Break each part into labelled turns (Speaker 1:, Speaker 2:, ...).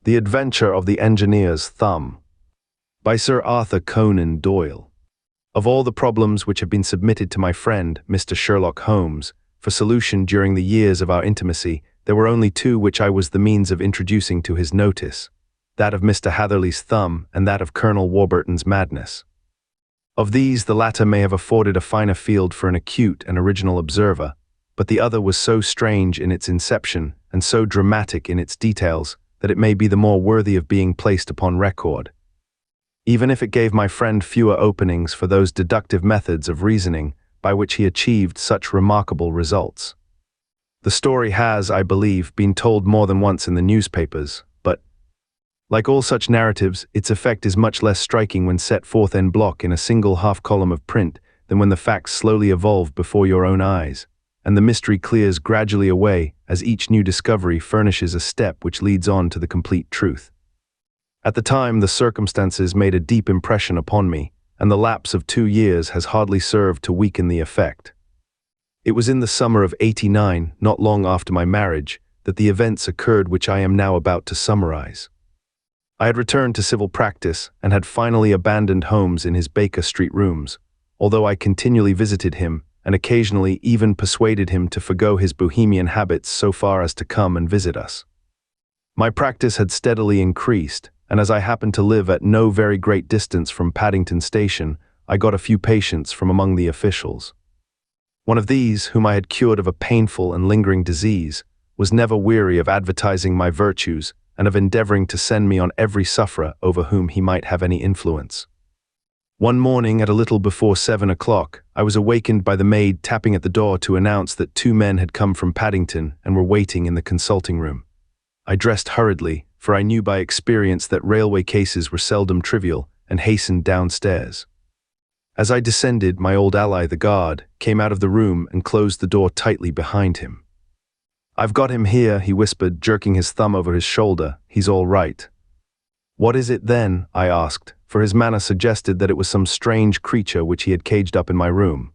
Speaker 1: The Adventure of the Engineer's Thumb by Sir Arthur Conan Doyle. Of all the problems which have been submitted to my friend, Mr. Sherlock Holmes, for solution during the years of our intimacy, there were only two which I was the means of introducing to his notice, that of Mr. Hatherley's thumb and that of Colonel Warburton's madness. Of these, the latter may have afforded a finer field for an acute and original observer, but the other was so strange in its inception and so dramatic in its details that it may be the more worthy of being placed upon record, even if it gave my friend fewer openings for those deductive methods of reasoning by which he achieved such remarkable results. The story has, I believe, been told more than once in the newspapers, but, like all such narratives, its effect is much less striking when set forth en bloc in a single half-column of print than when the facts slowly evolve before your own eyes, and the mystery clears gradually away as each new discovery furnishes a step which leads on to the complete truth. At the time, the circumstances made a deep impression upon me, and the lapse of 2 years has hardly served to weaken the effect. It was in the summer of '89, not long after my marriage, that the events occurred which I am now about to summarize. I had returned to civil practice and had finally abandoned Holmes in his Baker Street rooms, although I continually visited him and occasionally even persuaded him to forgo his Bohemian habits so far as to come and visit us. My practice had steadily increased, and as I happened to live at no very great distance from Paddington Station, I got a few patients from among the officials. One of these, whom I had cured of a painful and lingering disease, was never weary of advertising my virtues and of endeavoring to send me on every sufferer over whom he might have any influence. One morning at a little before 7 o'clock, I was awakened by the maid tapping at the door to announce that 2 men had come from Paddington and were waiting in the consulting room. I dressed hurriedly, for I knew by experience that railway cases were seldom trivial, and hastened downstairs. As I descended, my old ally, the guard, came out of the room and closed the door tightly behind him. "I've got him here," he whispered, jerking his thumb over his shoulder. "He's all right." "What is it then?" I asked, for his manner suggested that it was some strange creature which he had caged up in my room.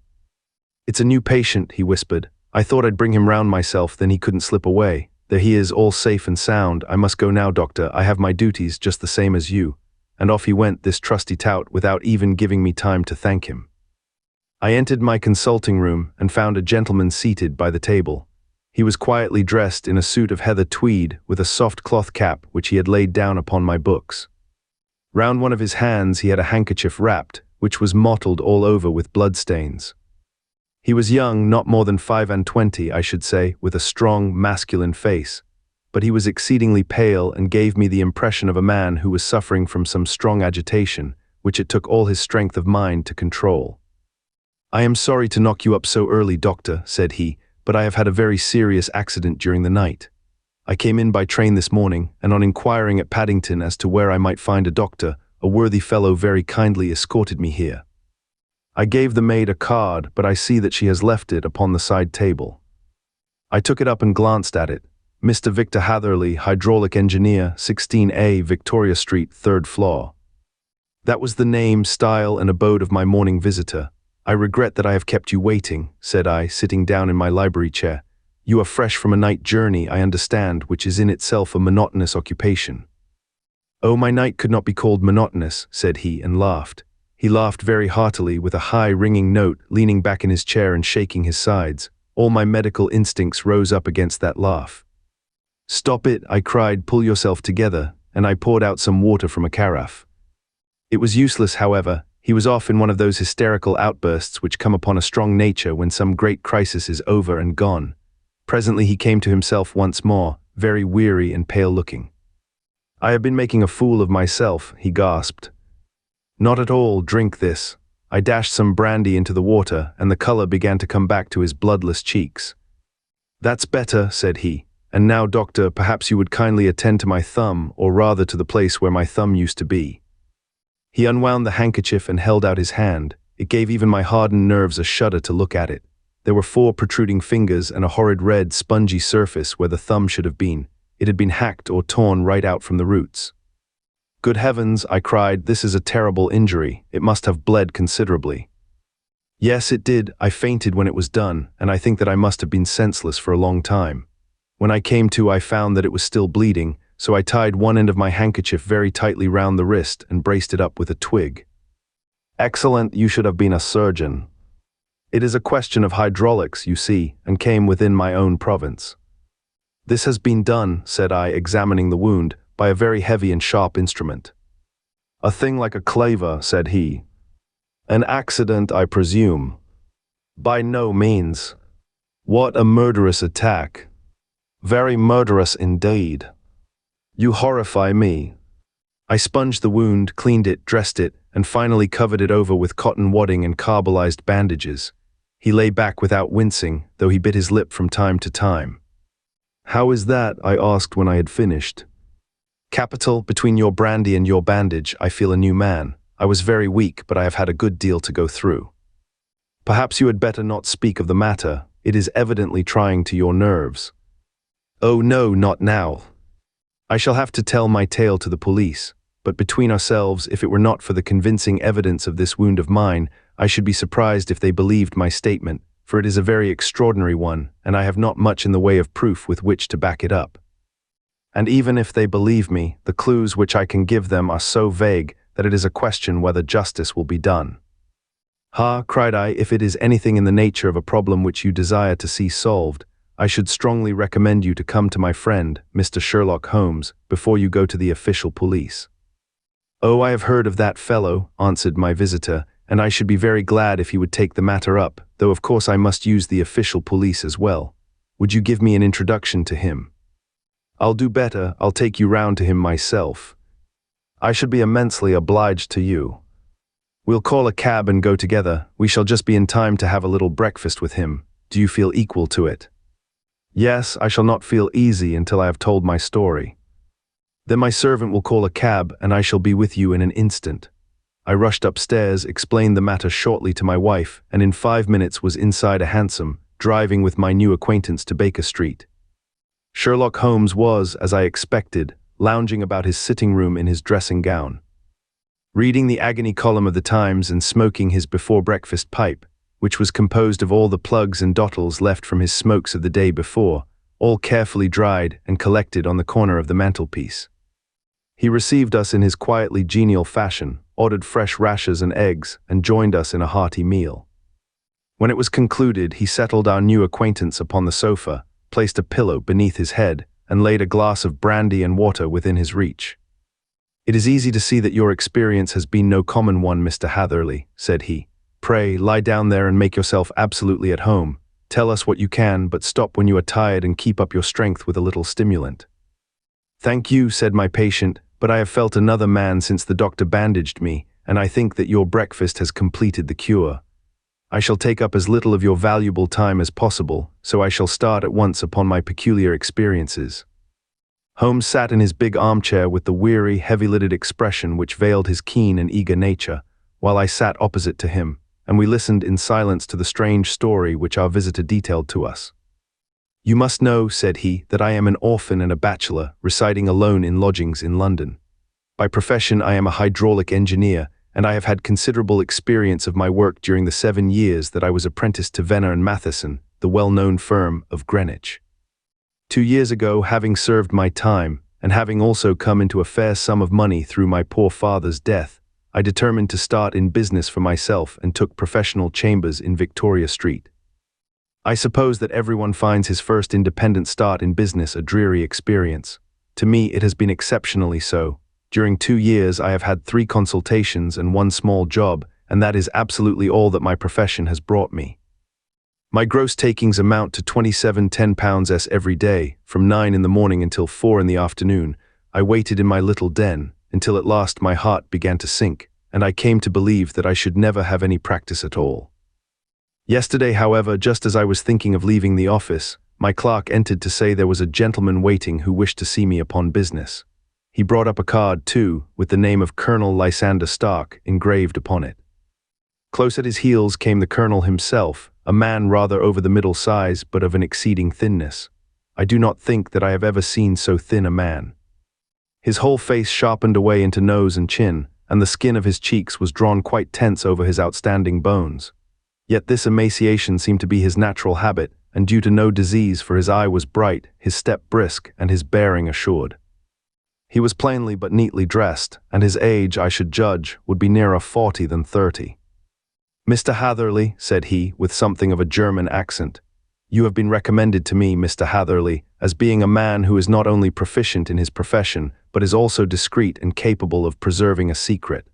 Speaker 1: "It's a new patient," he whispered. "I thought I'd bring him round myself, then he couldn't slip away. There he is, all safe and sound. I must go now, doctor. I have my duties just the same as you." And off he went, this trusty tout, without even giving me time to thank him. I entered my consulting room and found a gentleman seated by the table. He was quietly dressed in a suit of heather tweed with a soft cloth cap which he had laid down upon my books. Round one of his hands he had a handkerchief wrapped, which was mottled all over with bloodstains. He was young, not more than 25, I should say, with a strong, masculine face, but he was exceedingly pale and gave me the impression of a man who was suffering from some strong agitation, which it took all his strength of mind to control. "I am sorry to knock you up so early, doctor," said he, "but I have had a very serious accident during the night. I came in by train this morning, and on inquiring at Paddington as to where I might find a doctor, a worthy fellow very kindly escorted me here. I gave the maid a card, but I see that she has left it upon the side table." I took it up and glanced at it. "Mr. Victor Hatherley, hydraulic engineer, 16A, Victoria Street, 3rd floor." That was the name, style, and abode of my morning visitor. "I regret that I have kept you waiting," said I, sitting down in my library chair. "You are fresh from a night journey, I understand, which is in itself a monotonous occupation." "Oh, my night could not be called monotonous," said he, and laughed. He laughed very heartily, with a high, ringing note, leaning back in his chair and shaking his sides. All my medical instincts rose up against that laugh. "Stop it," I cried, "pull yourself together," and I poured out some water from a carafe. It was useless, however. He was off in one of those hysterical outbursts which come upon a strong nature when some great crisis is over and gone. Presently he came to himself once more, very weary and pale-looking. "I have been making a fool of myself," he gasped. "Not at all, drink this." I dashed some brandy into the water, and the color began to come back to his bloodless cheeks. "That's better," said he. "And now, doctor, perhaps you would kindly attend to my thumb, or rather to the place where my thumb used to be." He unwound the handkerchief and held out his hand. It gave even my hardened nerves a shudder to look at it. There were 4 protruding fingers and a horrid red, spongy surface where the thumb should have been. It had been hacked or torn right out from the roots. "Good heavens," I cried, "this is a terrible injury. It must have bled considerably." "Yes, it did. I fainted when it was done, and I think that I must have been senseless for a long time. When I came to, I found that it was still bleeding, so I tied one end of my handkerchief very tightly round the wrist and braced it up with a twig. Excellent, you should have been a surgeon. It is a question of hydraulics, you see, and came within my own province. This has been done, said I, examining the wound, by a very heavy and sharp instrument. A thing like a claver, said he. An accident, I presume. By no means. What a murderous attack. Very murderous indeed. You horrify me. I sponged the wound, cleaned it, dressed it, and finally covered it over with cotton wadding and carbolized bandages. He lay back without wincing, though he bit his lip from time to time. How is that? I asked when I had finished. Capital, between your brandy and your bandage, I feel a new man. I was very weak, but I have had a good deal to go through. Perhaps you had better not speak of the matter. It is evidently trying to your nerves. Oh no, not now. I shall have to tell my tale to the police, but between ourselves, if it were not for the convincing evidence of this wound of mine, I should be surprised if they believed my statement, for it is a very extraordinary one, and I have not much in the way of proof with which to back it up. And even if they believe me, the clues which I can give them are so vague that it is a question whether justice will be done. Ha, cried I, if it is anything in the nature of a problem which you desire to see solved, I should strongly recommend you to come to my friend, Mr. Sherlock Holmes, before you go to the official police. Oh, I have heard of that fellow, answered my visitor, and I should be very glad if he would take the matter up, though of course I must use the official police as well. Would you give me an introduction to him? I'll do better, I'll take you round to him myself. I should be immensely obliged to you. We'll call a cab and go together. We shall just be in time to have a little breakfast with him. Do you feel equal to it? Yes, I shall not feel easy until I have told my story. Then my servant will call a cab, and I shall be with you in an instant. I rushed upstairs, explained the matter shortly to my wife, and in 5 minutes was inside a hansom, driving with my new acquaintance to Baker Street. Sherlock Holmes was, as I expected, lounging about his sitting room in his dressing gown, reading the agony column of the Times and smoking his before-breakfast pipe, which was composed of all the plugs and dottles left from his smokes of the day before, all carefully dried and collected on the corner of the mantelpiece. He received us in his quietly genial fashion, ordered fresh rashers and eggs, and joined us in a hearty meal. When it was concluded, he settled our new acquaintance upon the sofa, placed a pillow beneath his head, and laid a glass of brandy and water within his reach. It is easy to see that your experience has been no common one, Mr. Hatherley, said he. Pray, lie down there and make yourself absolutely at home. Tell us what you can, but stop when you are tired and keep up your strength with a little stimulant. Thank you, said my patient, but I have felt another man since the doctor bandaged me, and I think that your breakfast has completed the cure. I shall take up as little of your valuable time as possible, so I shall start at once upon my peculiar experiences. Holmes sat in his big armchair with the weary, heavy-lidded expression which veiled his keen and eager nature, while I sat opposite to him, and we listened in silence to the strange story which our visitor detailed to us. You must know, said he, that I am an orphan and a bachelor, residing alone in lodgings in London. By profession I am a hydraulic engineer, and I have had considerable experience of my work during the 7 years that I was apprenticed to Venner and Matheson, the well-known firm of Greenwich. 2 years ago, having served my time, and having also come into a fair sum of money through my poor father's death, I determined to start in business for myself and took professional chambers in Victoria Street. I suppose that everyone finds his first independent start in business a dreary experience. To me it has been exceptionally so. During 2 years I have had 3 consultations and 1 small job, and that is absolutely all that my profession has brought me. My gross takings amount to £27.10 every day, from 9 in the morning until 4 in the afternoon. I waited in my little den, until at last my heart began to sink, and I came to believe that I should never have any practice at all. Yesterday, however, just as I was thinking of leaving the office, my clerk entered to say there was a gentleman waiting who wished to see me upon business. He brought up a card, too, with the name of Colonel Lysander Stark engraved upon it. Close at his heels came the colonel himself, a man rather over the middle size, but of an exceeding thinness. I do not think that I have ever seen so thin a man. His whole face sharpened away into nose and chin, and the skin of his cheeks was drawn quite tense over his outstanding bones. Yet this emaciation seemed to be his natural habit, and due to no disease, for his eye was bright, his step brisk, and his bearing assured. He was plainly but neatly dressed, and his age, I should judge, would be nearer 40 than 30. "Mr. Hatherley," said he, with something of a German accent, "you have been recommended to me, Mr. Hatherley, as being a man who is not only proficient in his profession, but is also discreet and capable of preserving a secret."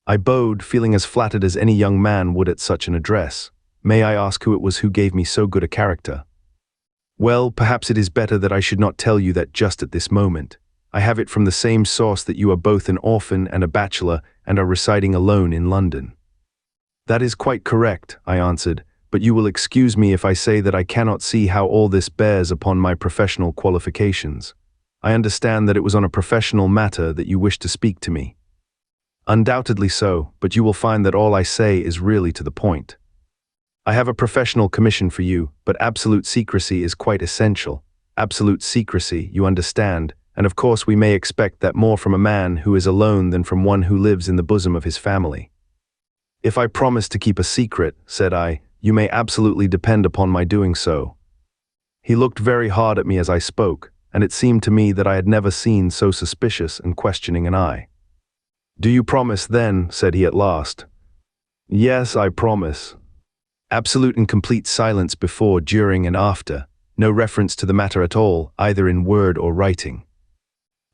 Speaker 1: I bowed, feeling as flattered as any young man would at such an address. "May I ask who it was who gave me so good a character?" "Well, perhaps it is better that I should not tell you that just at this moment. I have it from the same source that you are both an orphan and a bachelor and are residing alone in London." "That is quite correct," I answered, "but you will excuse me if I say that I cannot see how all this bears upon my professional qualifications. I understand that it was on a professional matter that you wished to speak to me." "Undoubtedly so, but you will find that all I say is really to the point. I have a professional commission for you, but absolute secrecy is quite essential. Absolute secrecy, you understand, and of course we may expect that more from a man who is alone than from one who lives in the bosom of his family." "If I promise to keep a secret," said I, "you may absolutely depend upon my doing so." He looked very hard at me as I spoke, and it seemed to me that I had never seen so suspicious and questioning an eye. "Do you promise then?" said he at last. "Yes, I promise." Absolute and complete silence before, during, and after. No reference to the matter at all, either in word or writing.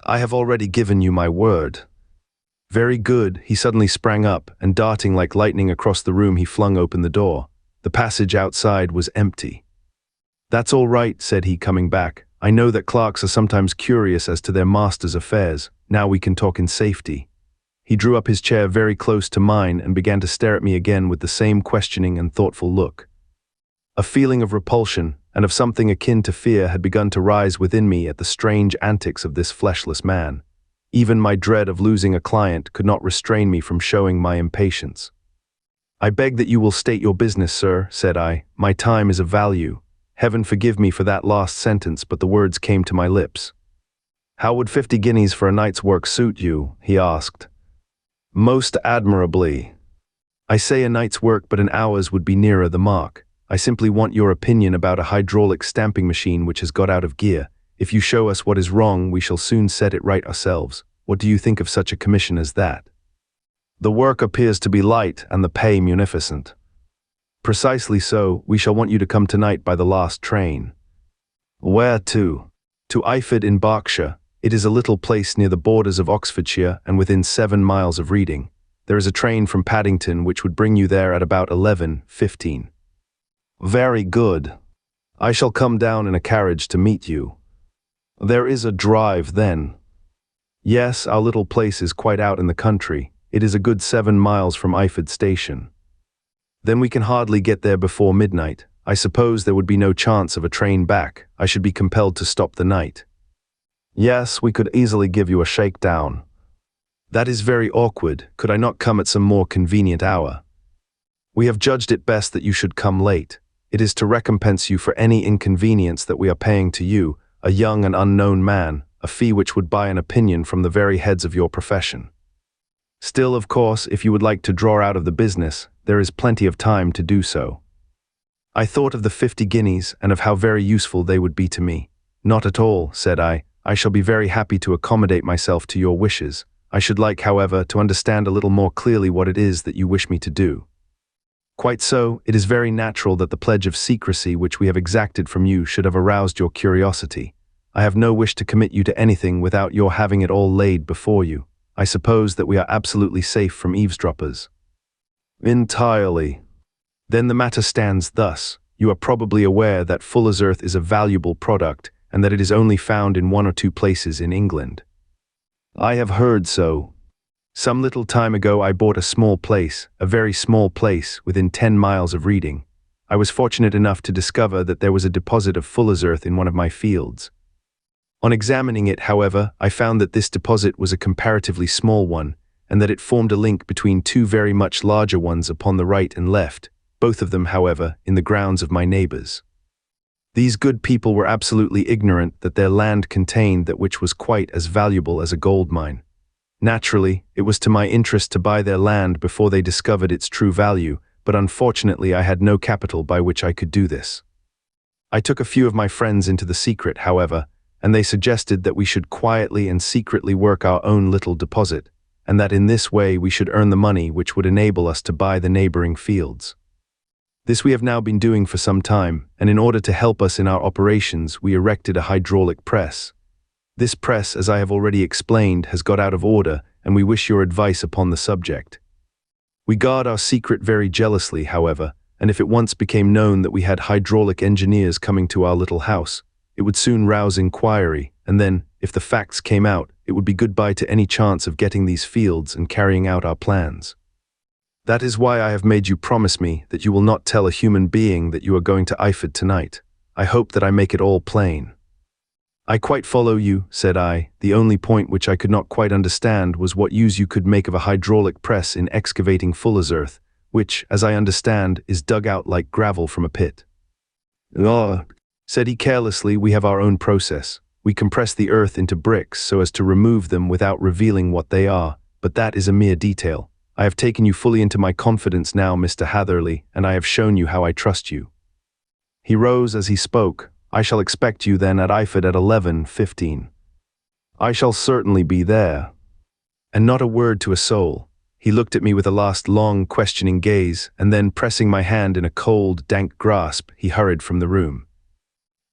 Speaker 1: "I have already given you my word." "Very good." He suddenly sprang up, and darting like lightning across the room, he flung open the door. The passage outside was empty. "That's all right," said he, coming back. "I know that clerks are sometimes curious as to their master's affairs. Now we can talk in safety." He drew up his chair very close to mine and began to stare at me again with the same questioning and thoughtful look. A feeling of repulsion, and of something akin to fear, had begun to rise within me at the strange antics of this fleshless man. Even my dread of losing a client could not restrain me from showing my impatience. "I beg that you will state your business, sir," said I. "My time is of value." Heaven forgive me for that last sentence, but the words came to my lips. "How would 50 guineas for a night's work suit you?" he asked. "Most admirably." "I say a night's work, but an hour's would be nearer the mark. I simply want your opinion about a hydraulic stamping machine which has got out of gear. If you show us what is wrong, we shall soon set it right ourselves. What do you think of such a commission as that?" "The work appears to be light and the pay munificent." "Precisely so. We shall want you to come tonight by the last train." "Where to?" "To Iford in Berkshire. It is a little place near the borders of Oxfordshire and within 7 miles of Reading. There is a train from Paddington which would bring you there at about 11:15. "Very good. I shall come down in a carriage to meet you." "There is a drive then?" "Yes, our little place is quite out in the country. It is a good 7 miles from Iford station." "Then we can hardly get there before midnight. I suppose there would be no chance of a train back. I should be compelled to stop the night." "Yes, we could easily give you a shakedown." "That is very awkward. Could I not come at some more convenient hour?" "We have judged it best that you should come late. It is to recompense you for any inconvenience that we are paying to you, a young and unknown man, a fee which would buy an opinion from the very heads of your profession. Still, of course, if you would like to draw out of the business, there is plenty of time to do so." I thought of the 50 guineas and of how very useful they would be to me. "Not at all," said I. "I shall be very happy to accommodate myself to your wishes. I should like, however, to understand a little more clearly what it is that you wish me to do." "Quite so. It is very natural that the pledge of secrecy which we have exacted from you should have aroused your curiosity. I have no wish to commit you to anything without your having it all laid before you. I suppose that we are absolutely safe from eavesdroppers." "Entirely." "Then the matter stands thus. You are probably aware that Fuller's Earth is a valuable product, and that it is only found in 1 or 2 places in England." "I have heard so." "Some little time ago I bought a small place, a very small place, within 10 miles of Reading. I was fortunate enough to discover that there was a deposit of Fuller's Earth in one of my fields. On examining it, however, I found that this deposit was a comparatively small one, and that it formed a link between 2 very much larger ones upon the right and left, both of them, however, in the grounds of my neighbors. These good people were absolutely ignorant that their land contained that which was quite as valuable as a gold mine. Naturally, it was to my interest to buy their land before they discovered its true value, but unfortunately I had no capital by which I could do this. I took a few of my friends into the secret, however, and they suggested that we should quietly and secretly work our own little deposit, and that in this way we should earn the money which would enable us to buy the neighboring fields. This we have now been doing for some time, and in order to help us in our operations, we erected a hydraulic press. This press, as I have already explained, has got out of order, and we wish your advice upon the subject. We guard our secret very jealously, however, and if it once became known that we had hydraulic engineers coming to our little house, it would soon rouse inquiry, and then, if the facts came out, it would be goodbye to any chance of getting these fields and carrying out our plans. That is why I have made you promise me that you will not tell a human being that you are going to Iford tonight. I hope that I make it all plain. I quite follow you, said I. The only point which I could not quite understand was what use you could make of a hydraulic press in excavating fuller's earth, which, as I understand, is dug out like gravel from a pit. "Oh," said he carelessly, "we have our own process. We compress the earth into bricks so as to remove them without revealing what they are, but that is a mere detail. I have taken you fully into my confidence now, Mr. Hatherley, and I have shown you how I trust you." He rose as he spoke. "I shall expect you then at Iford at 11:15. "I shall certainly be there." And not a word to a soul. He looked at me with a last long, questioning gaze, and then, pressing my hand in a cold, dank grasp, he hurried from the room.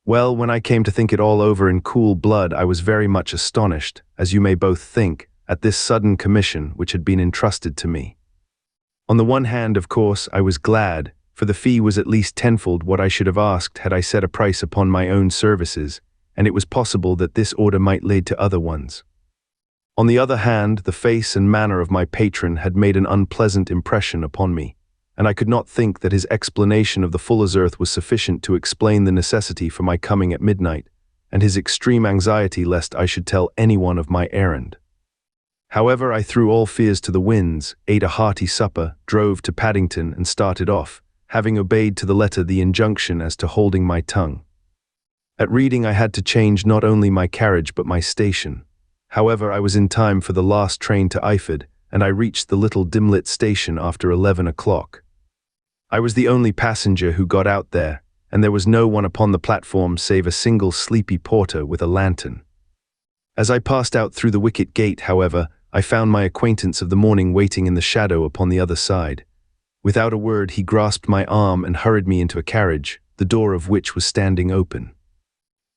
Speaker 1: Well, when I came to think it all over in cool blood, I was very much astonished, as you may both think, at this sudden commission which had been entrusted to me. On the one hand, of course, I was glad, for the fee was at least tenfold what I should have asked had I set a price upon my own services, and it was possible that this order might lead to other ones. On the other hand, the face and manner of my patron had made an unpleasant impression upon me, and I could not think that his explanation of the fuller's earth was sufficient to explain the necessity for my coming at midnight, and his extreme anxiety lest I should tell anyone of my errand. However, I threw all fears to the winds, ate a hearty supper, drove to Paddington, and started off, having obeyed to the letter the injunction as to holding my tongue. At Reading I had to change not only my carriage but my station. However, I was in time for the last train to Iford, and I reached the little dim-lit station after 11 o'clock. I was the only passenger who got out there, and there was no one upon the platform save a single sleepy porter with a lantern. As I passed out through the wicket gate, however, I found my acquaintance of the morning waiting in the shadow upon the other side. Without a word, he grasped my arm and hurried me into a carriage, the door of which was standing open.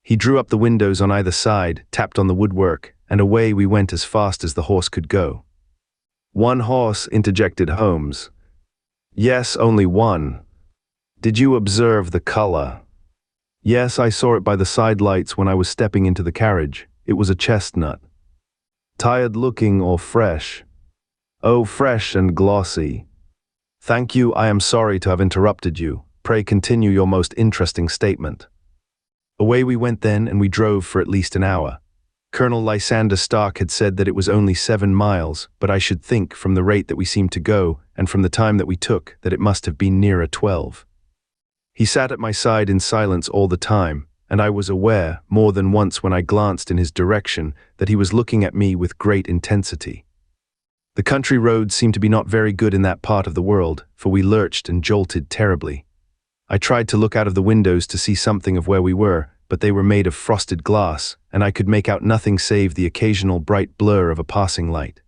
Speaker 1: He drew up the windows on either side, tapped on the woodwork, and away we went as fast as the horse could go. "One horse," interjected Holmes. "Yes, only one." "Did you observe the color?" "Yes, I saw it by the side lights when I was stepping into the carriage. It was a chestnut." "Tired looking or fresh?" "Oh, fresh and glossy." "Thank you, I am sorry to have interrupted you. Pray continue your most interesting statement." Away we went then, and we drove for at least an hour. Colonel Lysander Stark had said that it was only 7 miles, but I should think, from the rate that we seemed to go, and from the time that we took, that it must have been nearer 12. He sat at my side in silence all the time, and I was aware, more than once when I glanced in his direction, that he was looking at me with great intensity. The country roads seemed to be not very good in that part of the world, for we lurched and jolted terribly. I tried to look out of the windows to see something of where we were, but they were made of frosted glass, and I could make out nothing save the occasional bright blur of a passing light.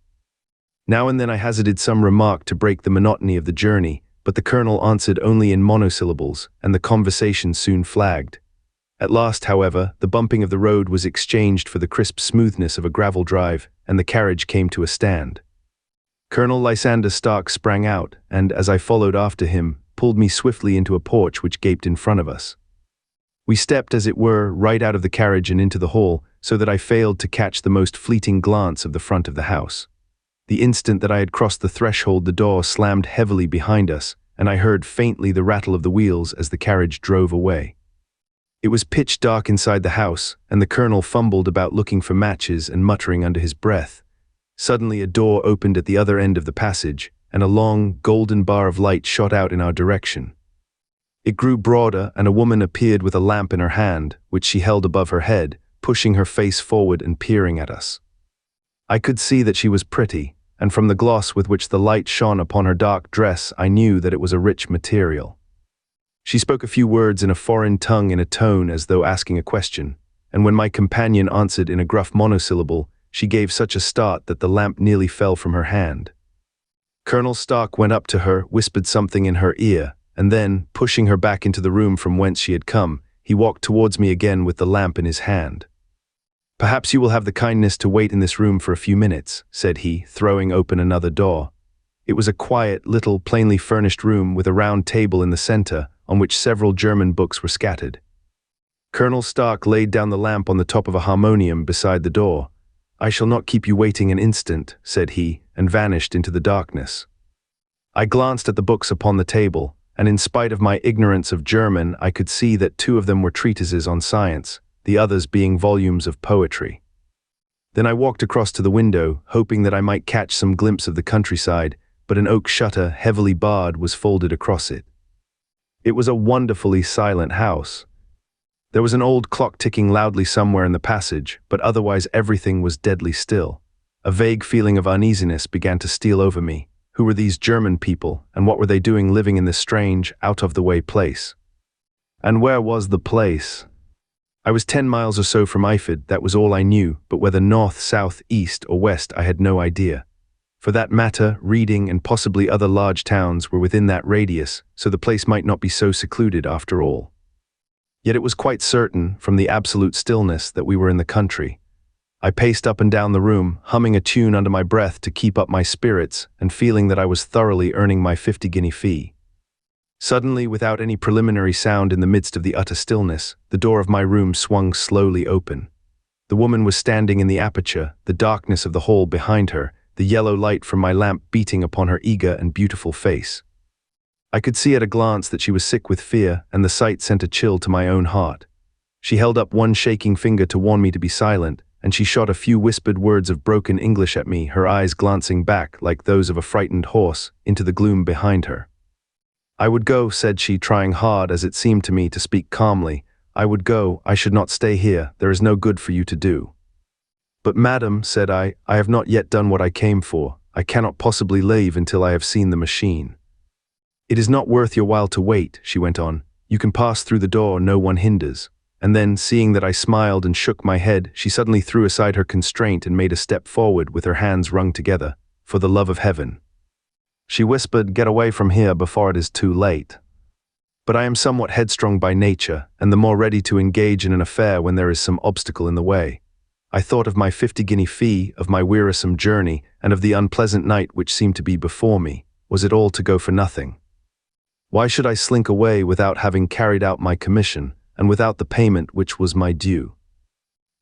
Speaker 1: Now and then I hazarded some remark to break the monotony of the journey, but the colonel answered only in monosyllables, and the conversation soon flagged. At last, however, the bumping of the road was exchanged for the crisp smoothness of a gravel drive, and the carriage came to a stand. Colonel Lysander Stark sprang out, and, as I followed after him, pulled me swiftly into a porch which gaped in front of us. We stepped, as it were, right out of the carriage and into the hall, so that I failed to catch the most fleeting glance of the front of the house. The instant that I had crossed the threshold, the door slammed heavily behind us, and I heard faintly the rattle of the wheels as the carriage drove away. It was pitch dark inside the house, and the colonel fumbled about looking for matches and muttering under his breath. Suddenly a door opened at the other end of the passage, and a long, golden bar of light shot out in our direction. It grew broader, and a woman appeared with a lamp in her hand, which she held above her head, pushing her face forward and peering at us. I could see that she was pretty, and from the gloss with which the light shone upon her dark dress, I knew that it was a rich material. She spoke a few words in a foreign tongue in a tone as though asking a question, and when my companion answered in a gruff monosyllable, she gave such a start that the lamp nearly fell from her hand. Colonel Stark went up to her, whispered something in her ear, and then, pushing her back into the room from whence she had come, he walked towards me again with the lamp in his hand. "Perhaps you will have the kindness to wait in this room for a few minutes," said he, throwing open another door. It was a quiet, little, plainly furnished room with a round table in the center, on which several German books were scattered. Colonel Stark laid down the lamp on the top of a harmonium beside the door. "I shall not keep you waiting an instant," said he, and vanished into the darkness. I glanced at the books upon the table, and in spite of my ignorance of German, I could see that 2 of them were treatises on science, the others being volumes of poetry. Then I walked across to the window, hoping that I might catch some glimpse of the countryside, but an oak shutter, heavily barred, was folded across it. It was a wonderfully silent house. There was an old clock ticking loudly somewhere in the passage, but otherwise everything was deadly still. A vague feeling of uneasiness began to steal over me. Who were these German people, and what were they doing living in this strange, out-of-the-way place? And where was the place? I was 10 miles or so from Ifid, that was all I knew, but whether north, south, east, or west I had no idea. For that matter, Reading and possibly other large towns were within that radius, so the place might not be so secluded after all. Yet it was quite certain, from the absolute stillness, that we were in the country. I paced up and down the room, humming a tune under my breath to keep up my spirits, and feeling that I was thoroughly earning my 50-guinea fee. Suddenly, without any preliminary sound in the midst of the utter stillness, the door of my room swung slowly open. The woman was standing in the aperture, the darkness of the hall behind her, the yellow light from my lamp beating upon her eager and beautiful face. I could see at a glance that she was sick with fear, and the sight sent a chill to my own heart. She held up one shaking finger to warn me to be silent, and she shot a few whispered words of broken English at me, her eyes glancing back, like those of a frightened horse, into the gloom behind her. "I would go," said she, trying hard, as it seemed to me, to speak calmly. "I would go, I should not stay here, there is no good for you to do." "But madam," said I have not yet done what I came for. I cannot possibly leave until I have seen the machine." "It is not worth your while to wait," she went on. "You can pass through the door, no one hinders." And then, seeing that I smiled and shook my head, she suddenly threw aside her constraint and made a step forward with her hands wrung together. "For the love of heaven," she whispered, "get away from here before it is too late." But I am somewhat headstrong by nature, and the more ready to engage in an affair when there is some obstacle in the way. I thought of my 50-guinea fee, of my wearisome journey, and of the unpleasant night which seemed to be before me. Was it all to go for nothing? Why should I slink away without having carried out my commission, and without the payment which was my due?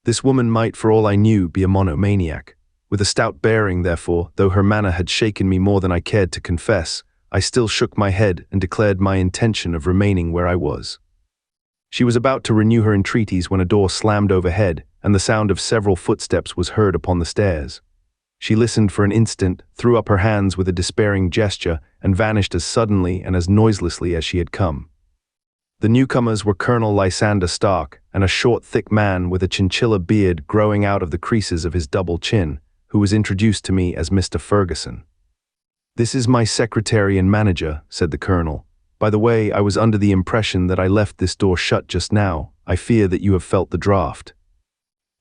Speaker 1: This woman might, for all I knew, be a monomaniac. With a stout bearing, therefore, though her manner had shaken me more than I cared to confess, I still shook my head and declared my intention of remaining where I was. She was about to renew her entreaties when a door slammed overhead, and the sound of several footsteps was heard upon the stairs. She listened for an instant, threw up her hands with a despairing gesture, and vanished as suddenly and as noiselessly as she had come. The newcomers were Colonel Lysander Stark, and a short, thick man with a chinchilla beard growing out of the creases of his double chin, who was introduced to me as Mr. Ferguson. "This is my secretary and manager," said the colonel. "By the way, I was under the impression that I left this door shut just now. I fear that you have felt the draught."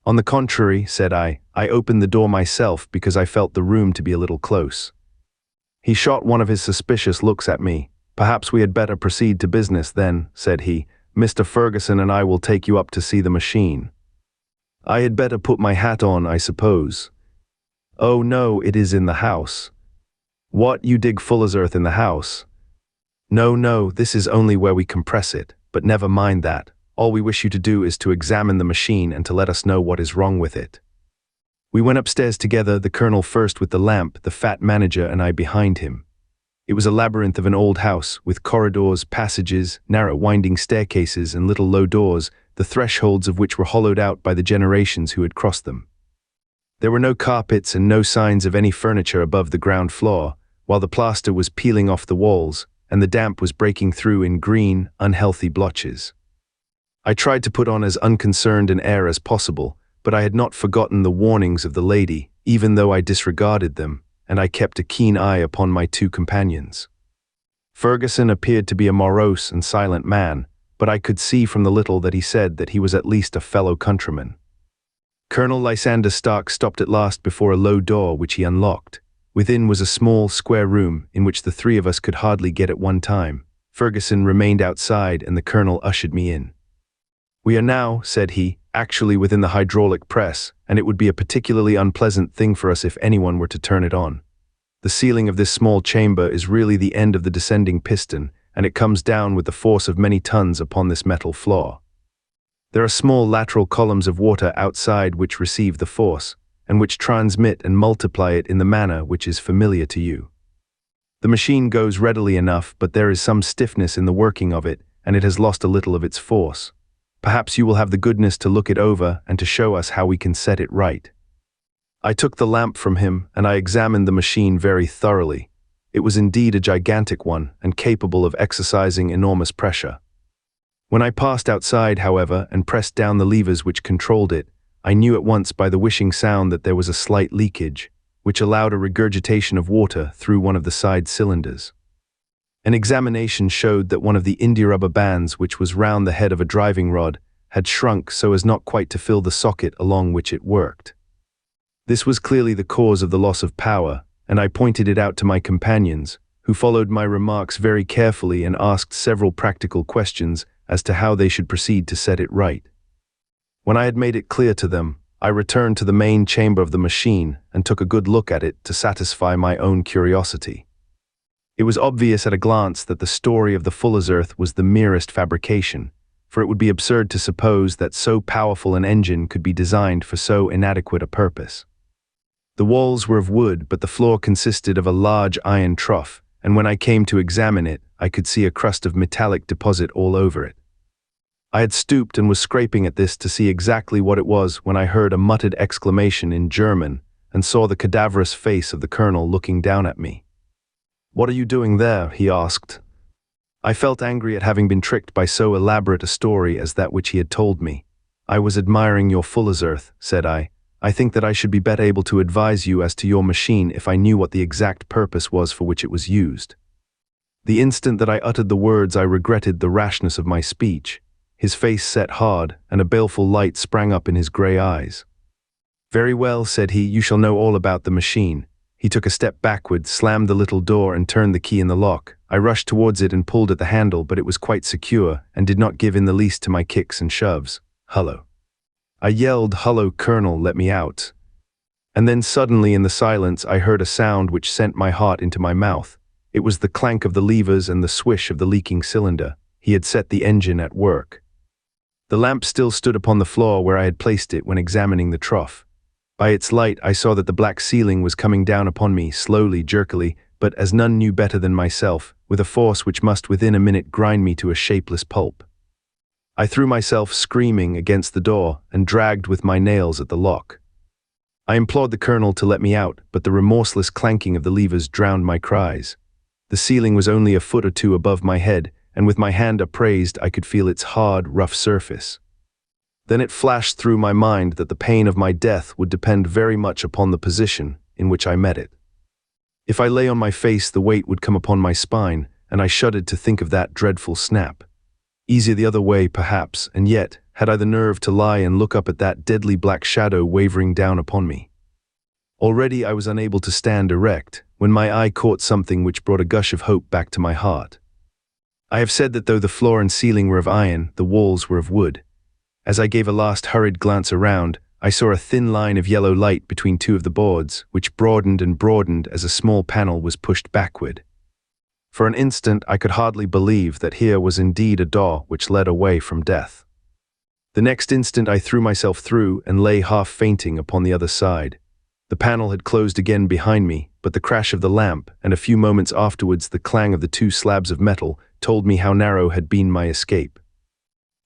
Speaker 1: "On the contrary," said I opened the door myself because I felt the room to be a little close." He shot one of his suspicious looks at me. "Perhaps we had better proceed to business then," said he. "Mr. Ferguson and I will take you up to see the machine." "I had better put my hat on, I suppose." "Oh no, it is in the house." "What, you dig Fuller's earth in the house?" No, this is only where we compress it, but never mind that. All we wish you to do is to examine the machine and to let us know what is wrong with it." We went upstairs together, the colonel first with the lamp, the fat manager and I behind him. It was a labyrinth of an old house, with corridors, passages, narrow winding staircases, and little low doors, the thresholds of which were hollowed out by the generations who had crossed them. There were no carpets and no signs of any furniture above the ground floor, while the plaster was peeling off the walls, and the damp was breaking through in green, unhealthy blotches. I tried to put on as unconcerned an air as possible, but I had not forgotten the warnings of the lady, even though I disregarded them, and I kept a keen eye upon my 2 companions. Ferguson appeared to be a morose and silent man, but I could see from the little that he said that he was at least a fellow countryman. Colonel Lysander Stark stopped at last before a low door which he unlocked. Within was a small, square room in which the three of us could hardly get at one time. Ferguson remained outside and the colonel ushered me in. "We are now," said he, "actually within the hydraulic press, and it would be a particularly unpleasant thing for us if anyone were to turn it on. The ceiling of this small chamber is really the end of the descending piston, and it comes down with the force of many tons upon this metal floor. There are small lateral columns of water outside which receive the force, and which transmit and multiply it in the manner which is familiar to you. The machine goes readily enough, but there is some stiffness in the working of it, and it has lost a little of its force. Perhaps you will have the goodness to look it over and to show us how we can set it right." I took the lamp from him, and I examined the machine very thoroughly. It was indeed a gigantic one, and capable of exercising enormous pressure. When I passed outside, however, and pressed down the levers which controlled it, I knew at once by the whishing sound that there was a slight leakage, which allowed a regurgitation of water through one of the side cylinders. An examination showed that one of the india-rubber bands which was round the head of a driving rod had shrunk so as not quite to fill the socket along which it worked. This was clearly the cause of the loss of power, and I pointed it out to my companions, who followed my remarks very carefully and asked several practical questions as to how they should proceed to set it right. When I had made it clear to them, I returned to the main chamber of the machine and took a good look at it to satisfy my own curiosity. It was obvious at a glance that the story of the fuller's earth was the merest fabrication, for it would be absurd to suppose that so powerful an engine could be designed for so inadequate a purpose. The walls were of wood, but the floor consisted of a large iron trough, and when I came to examine it, I could see a crust of metallic deposit all over it. I had stooped and was scraping at this to see exactly what it was when I heard a muttered exclamation in German and saw the cadaverous face of the colonel looking down at me. "What are you doing there?" he asked. I felt angry at having been tricked by so elaborate a story as that which he had told me. "I was admiring your fuller's earth," said I. "I think that I should be better able to advise you as to your machine if I knew what the exact purpose was for which it was used." The instant that I uttered the words, I regretted the rashness of my speech. His face set hard, and a baleful light sprang up in his grey eyes. "Very well," said he, "you shall know all about the machine." He took a step backward, slammed the little door, and turned the key in the lock. I rushed towards it and pulled at the handle, but it was quite secure, and did not give in the least to my kicks and shoves. "Hullo!" I yelled, "Hullo, Colonel, let me out." And then suddenly in the silence I heard a sound which sent my heart into my mouth. It was the clank of the levers and the swish of the leaking cylinder. He had set the engine at work. The lamp still stood upon the floor where I had placed it when examining the trough. By its light I saw that the black ceiling was coming down upon me, slowly, jerkily, but as none knew better than myself, with a force which must within a minute grind me to a shapeless pulp. I threw myself screaming against the door and dragged with my nails at the lock. I implored the colonel to let me out, but the remorseless clanking of the levers drowned my cries. The ceiling was only a foot or two above my head, and with my hand upraised I could feel its hard, rough surface. Then it flashed through my mind that the pain of my death would depend very much upon the position in which I met it. If I lay on my face, the weight would come upon my spine, and I shuddered to think of that dreadful snap. Easier the other way, perhaps, and yet, had I the nerve to lie and look up at that deadly black shadow wavering down upon me? Already I was unable to stand erect, when my eye caught something which brought a gush of hope back to my heart. I have said that though the floor and ceiling were of iron, the walls were of wood. As I gave a last hurried glance around, I saw a thin line of yellow light between two of the boards, which broadened and broadened as a small panel was pushed backward. For an instant I could hardly believe that here was indeed a door which led away from death. The next instant I threw myself through and lay half fainting upon the other side. The panel had closed again behind me, but the crash of the lamp, and a few moments afterwards the clang of the two slabs of metal, told me how narrow had been my escape.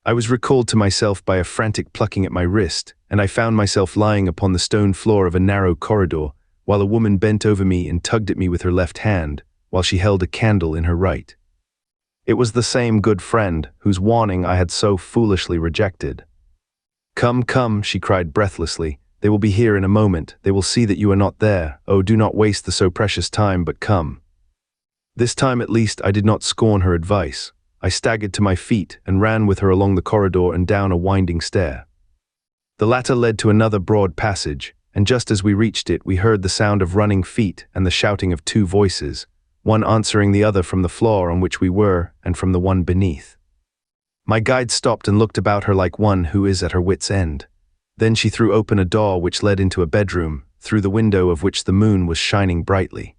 Speaker 1: I was recalled to myself by a frantic plucking at my wrist, and I found myself lying upon the stone floor of a narrow corridor, while a woman bent over me and tugged at me with her left hand, while she held a candle in her right. It was the same good friend whose warning I had so foolishly rejected. "Come, come," she cried breathlessly. "They will be here in a moment. They will see that you are not there. Oh, do not waste the so precious time, but come." This time at least I did not scorn her advice. I staggered to my feet and ran with her along the corridor and down a winding stair. The latter led to another broad passage, and just as we reached it, we heard the sound of running feet and the shouting of two voices, one answering the other from the floor on which we were and from the one beneath. My guide stopped and looked about her like one who is at her wit's end. Then she threw open a door which led into a bedroom, through the window of which the moon was shining brightly.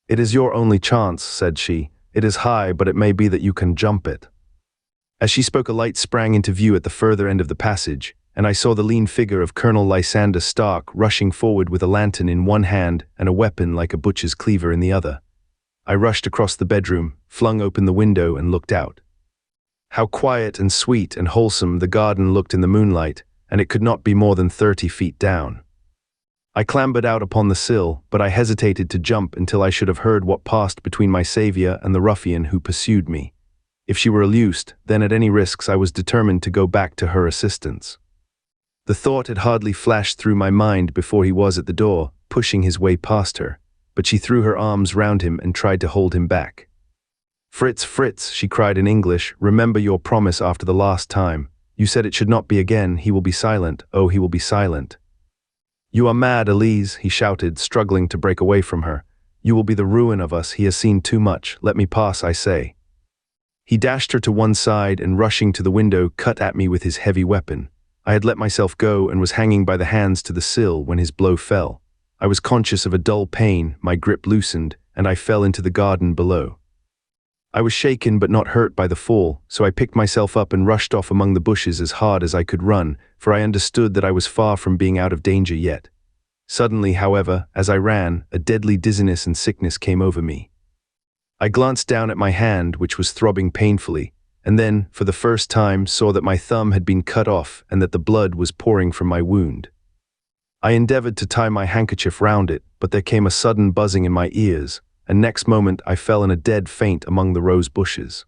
Speaker 1: "It is your only chance," said she. "It is high, but it may be that you can jump it." As she spoke, a light sprang into view at the further end of the passage, and I saw the lean figure of Colonel Lysander Stark rushing forward with a lantern in one hand and a weapon like a butcher's cleaver in the other. I rushed across the bedroom, flung open the window, and looked out. How quiet and sweet and wholesome the garden looked in the moonlight, and it could not be more than 30 feet down. I clambered out upon the sill, but I hesitated to jump until I should have heard what passed between my saviour and the ruffian who pursued me. If she were eluced, then at any risks I was determined to go back to her assistance. The thought had hardly flashed through my mind before he was at the door, pushing his way past her, but she threw her arms round him and tried to hold him back. "Fritz, Fritz," she cried in English, "remember your promise after the last time. You said it should not be again. He will be silent. Oh, he will be silent." "You are mad, Elise," he shouted, struggling to break away from her. "You will be the ruin of us. He has seen too much. Let me pass, I say." He dashed her to one side and, rushing to the window, cut at me with his heavy weapon. I had let myself go and was hanging by the hands to the sill when his blow fell. I was conscious of a dull pain, my grip loosened, and I fell into the garden below. I was shaken but not hurt by the fall, so I picked myself up and rushed off among the bushes as hard as I could run, for I understood that I was far from being out of danger yet. Suddenly, however, as I ran, a deadly dizziness and sickness came over me. I glanced down at my hand, which was throbbing painfully, and then, for the first time, saw that my thumb had been cut off and that the blood was pouring from my wound. I endeavored to tie my handkerchief round it, but there came a sudden buzzing in my ears, and next moment I fell in a dead faint among the rose bushes.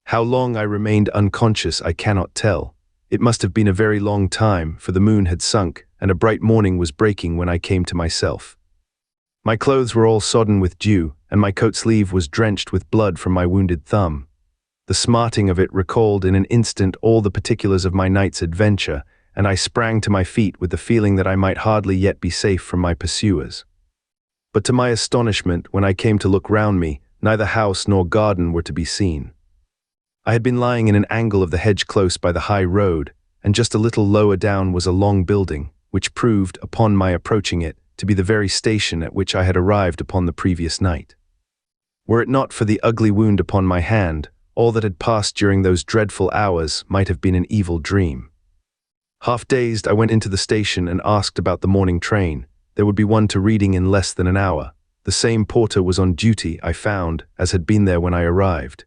Speaker 1: How long I remained unconscious I cannot tell. It must have been a very long time, for the moon had sunk, and a bright morning was breaking when I came to myself. My clothes were all sodden with dew, and my coat sleeve was drenched with blood from my wounded thumb. The smarting of it recalled in an instant all the particulars of my night's adventure, and I sprang to my feet with the feeling that I might hardly yet be safe from my pursuers. But to my astonishment, when I came to look round me, neither house nor garden were to be seen. I had been lying in an angle of the hedge close by the high road, and just a little lower down was a long building, which proved, upon my approaching it, to be the very station at which I had arrived upon the previous night. Were it not for the ugly wound upon my hand, all that had passed during those dreadful hours might have been an evil dream. Half dazed, I went into the station and asked about the morning train. There would be one to Reading in less than an hour. The same porter was on duty, I found, as had been there when I arrived.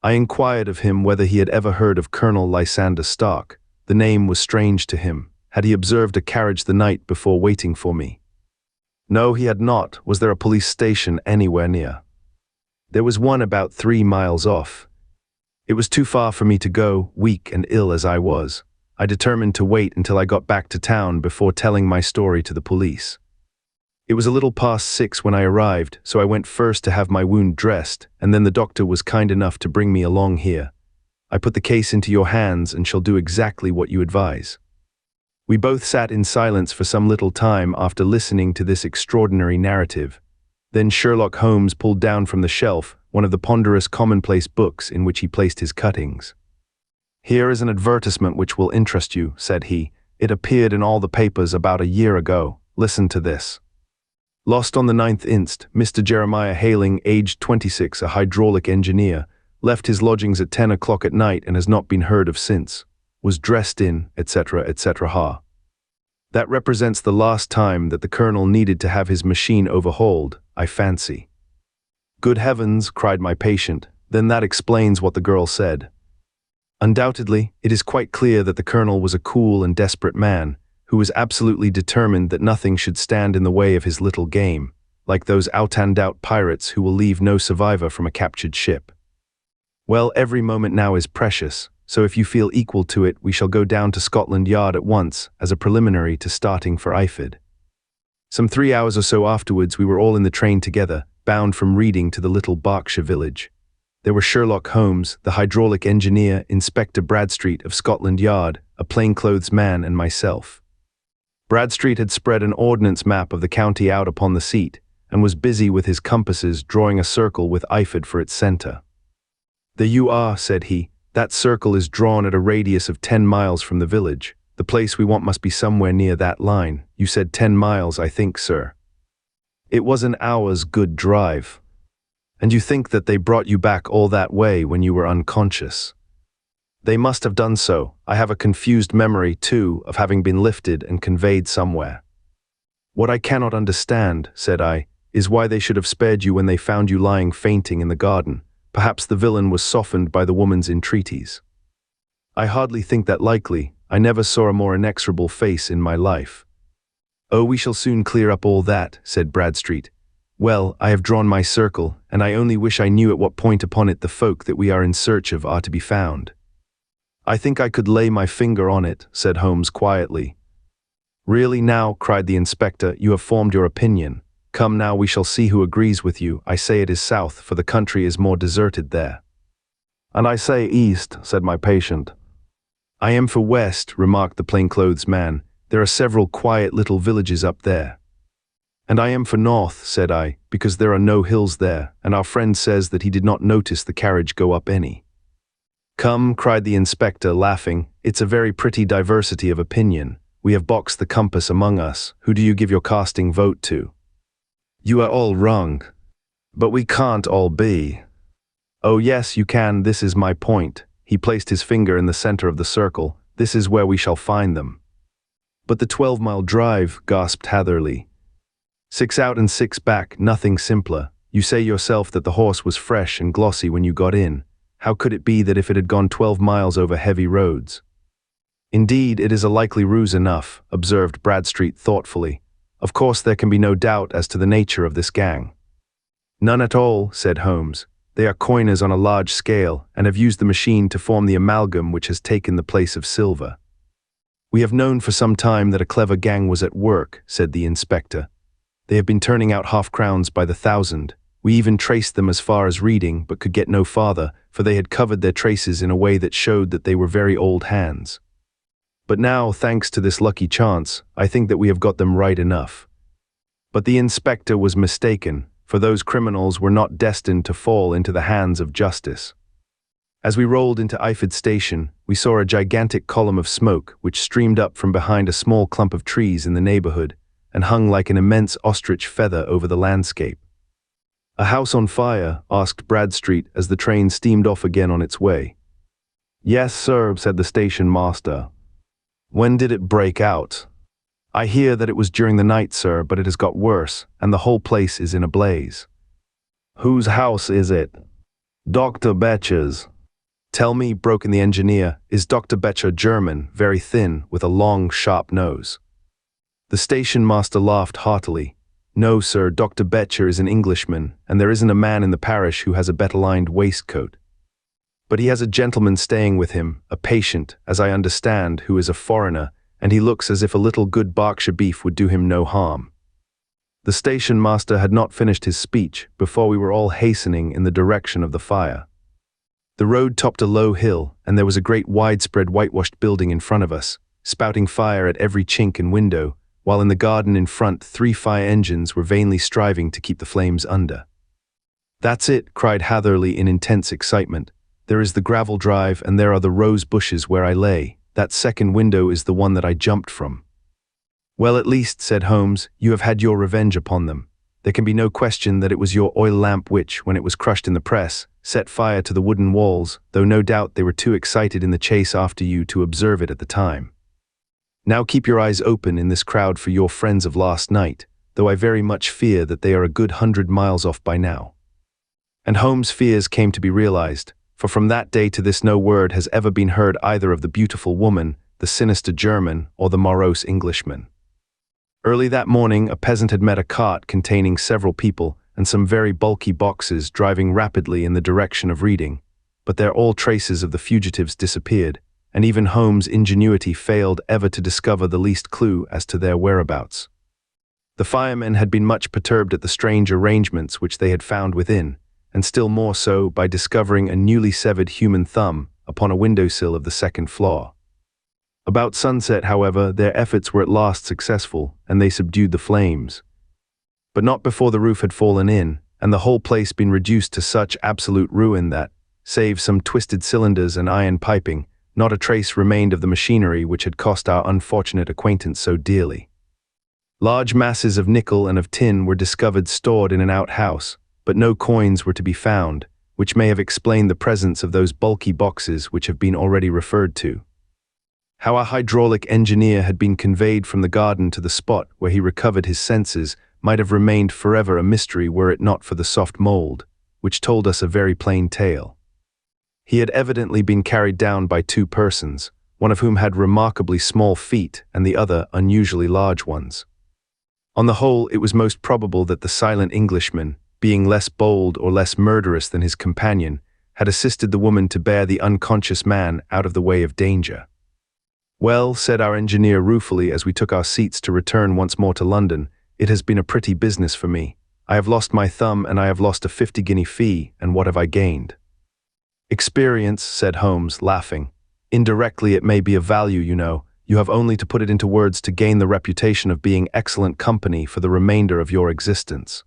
Speaker 1: I inquired of him whether he had ever heard of Colonel Lysander Stark. The name was strange to him. Had he observed a carriage the night before waiting for me? No, he had not. Was there a police station anywhere near? There was one about 3 miles off. It was too far for me to go, weak and ill as I was. I determined to wait until I got back to town before telling my story to the police. It was a little past 6 when I arrived, so I went first to have my wound dressed, and then the doctor was kind enough to bring me along here. I put the case into your hands and shall do exactly what you advise. We both sat in silence for some little time after listening to this extraordinary narrative. Then Sherlock Holmes pulled down from the shelf one of the ponderous commonplace books in which he placed his cuttings. "Here is an advertisement which will interest you," said he. "It appeared in all the papers about a year ago. Listen to this. Lost on the 9th inst, Mr. Jeremiah Hailing, aged 26, a hydraulic engineer, left his lodgings at 10 o'clock at night and has not been heard of since. Was dressed in, etc., etc. Ha. That represents the last time that the colonel needed to have his machine overhauled, I fancy." "Good heavens," cried my patient, "then that explains what the girl said." Undoubtedly, it is quite clear that the colonel was a cool and desperate man, who was absolutely determined that nothing should stand in the way of his little game, like those out-and-out pirates who will leave no survivor from a captured ship. Well, every moment now is precious, so if you feel equal to it, we shall go down to Scotland Yard at once, as a preliminary to starting for Iford. Some 3 hours or so afterwards, we were all in the train together, bound from Reading to the little Berkshire village. There were Sherlock Holmes, the hydraulic engineer, Inspector Bradstreet of Scotland Yard, a plainclothes man, and myself. Bradstreet had spread an ordnance map of the county out upon the seat, and was busy with his compasses drawing a circle with Iford for its center. "There you are," said he. "That circle is drawn at a radius of 10 miles from the village. The place we want must be somewhere near that line. You said 10 miles, I think, sir." "It was an hour's good drive." "And you think that they brought you back all that way when you were unconscious?" "They must have done so. I have a confused memory, too, of having been lifted and conveyed somewhere." "What I cannot understand," said I, "is why they should have spared you when they found you lying fainting in the garden. Perhaps the villain was softened by the woman's entreaties." "I hardly think that likely. I never saw a more inexorable face in my life." "Oh, we shall soon clear up all that," said Bradstreet. "Well, I have drawn my circle, and I only wish I knew at what point upon it the folk that we are in search of are to be found." "I think I could lay my finger on it," said Holmes quietly. "Really now," cried the inspector, "you have formed your opinion. Come now, we shall see who agrees with you. I say it is south, for the country is more deserted there." "And I say east," said my patient. "I am for west," remarked the plainclothes man. "There are several quiet little villages up there." "And I am for north," said I, "because there are no hills there, and our friend says that he did not notice the carriage go up any." "Come," cried the inspector, laughing, "it's a very pretty diversity of opinion. We have boxed the compass among us. Who do you give your casting vote to?" "You are all wrong." "But we can't all be." "Oh yes, you can. This is my point." He placed his finger in the center of the circle. "This is where we shall find them." "But the 12-mile drive," gasped Hatherley. "6 out and 6 back, nothing simpler. You say yourself that the horse was fresh and glossy when you got in. How could it be that if it had gone 12 miles over heavy roads?" "Indeed, it is a likely ruse enough," observed Bradstreet thoughtfully. "Of course there can be no doubt as to the nature of this gang." "None at all," said Holmes. "They are coiners on a large scale, and have used the machine to form the amalgam which has taken the place of silver." "We have known for some time that a clever gang was at work," said the inspector. "They have been turning out half-crowns by the thousand. We even traced them as far as Reading, but could get no farther, for they had covered their traces in a way that showed that they were very old hands. But now, thanks to this lucky chance, I think that we have got them right enough." But the inspector was mistaken, for those criminals were not destined to fall into the hands of justice. As we rolled into Iford Station, we saw a gigantic column of smoke which streamed up from behind a small clump of trees in the neighborhood and hung like an immense ostrich feather over the landscape. "A house on fire?" asked Bradstreet as the train steamed off again on its way. "Yes, sir," said the station master. "When did it break out?" "I hear that it was during the night, sir, but it has got worse, and the whole place is in a blaze." "Whose house is it?" "Dr. Betcher's." "Tell me," broke in the engineer, "is Dr. Betcher German, very thin, with a long, sharp nose?" The station master laughed heartily. "No, sir, Dr. Betcher is an Englishman, and there isn't a man in the parish who has a better-lined waistcoat. But he has a gentleman staying with him, a patient, as I understand, who is a foreigner, and he looks as if a little good Berkshire beef would do him no harm." The station master had not finished his speech before we were all hastening in the direction of the fire. The road topped a low hill, and there was a great widespread whitewashed building in front of us, spouting fire at every chink and window, while in the garden in front 3 fire engines were vainly striving to keep the flames under. "That's it," cried Hatherley in intense excitement. "There is the gravel drive, and there are the rose bushes where I lay. That second window is the one that I jumped from." "Well, at least," said Holmes, "you have had your revenge upon them. There can be no question that it was your oil lamp which, when it was crushed in the press, set fire to the wooden walls, though no doubt they were too excited in the chase after you to observe it at the time. Now keep your eyes open in this crowd for your friends of last night, though I very much fear that they are a good 100 miles off by now." And Holmes' fears came to be realized, for from that day to this no word has ever been heard either of the beautiful woman, the sinister German, or the morose Englishman. Early that morning, a peasant had met a cart containing several people and some very bulky boxes driving rapidly in the direction of Reading, but there all traces of the fugitives disappeared, and even Holmes' ingenuity failed ever to discover the least clue as to their whereabouts. The firemen had been much perturbed at the strange arrangements which they had found within, and still more so by discovering a newly severed human thumb upon a windowsill of the second floor. About sunset, however, their efforts were at last successful, and they subdued the flames. But not before the roof had fallen in, and the whole place been reduced to such absolute ruin that, save some twisted cylinders and iron piping, not a trace remained of the machinery which had cost our unfortunate acquaintance so dearly. Large masses of nickel and of tin were discovered stored in an outhouse, but no coins were to be found, which may have explained the presence of those bulky boxes which have been already referred to. How a hydraulic engineer had been conveyed from the garden to the spot where he recovered his senses might have remained forever a mystery were it not for the soft mold, which told us a very plain tale. He had evidently been carried down by two persons, one of whom had remarkably small feet and the other unusually large ones. On the whole, it was most probable that the silent Englishman, being less bold or less murderous than his companion, had assisted the woman to bear the unconscious man out of the way of danger. "Well," said our engineer ruefully as we took our seats to return once more to London, "it has been a pretty business for me. I have lost my thumb and I have lost a 50-guinea fee, and what have I gained?" "Experience," said Holmes, laughing. "Indirectly it may be of value, you know. You have only to put it into words to gain the reputation of being excellent company for the remainder of your existence."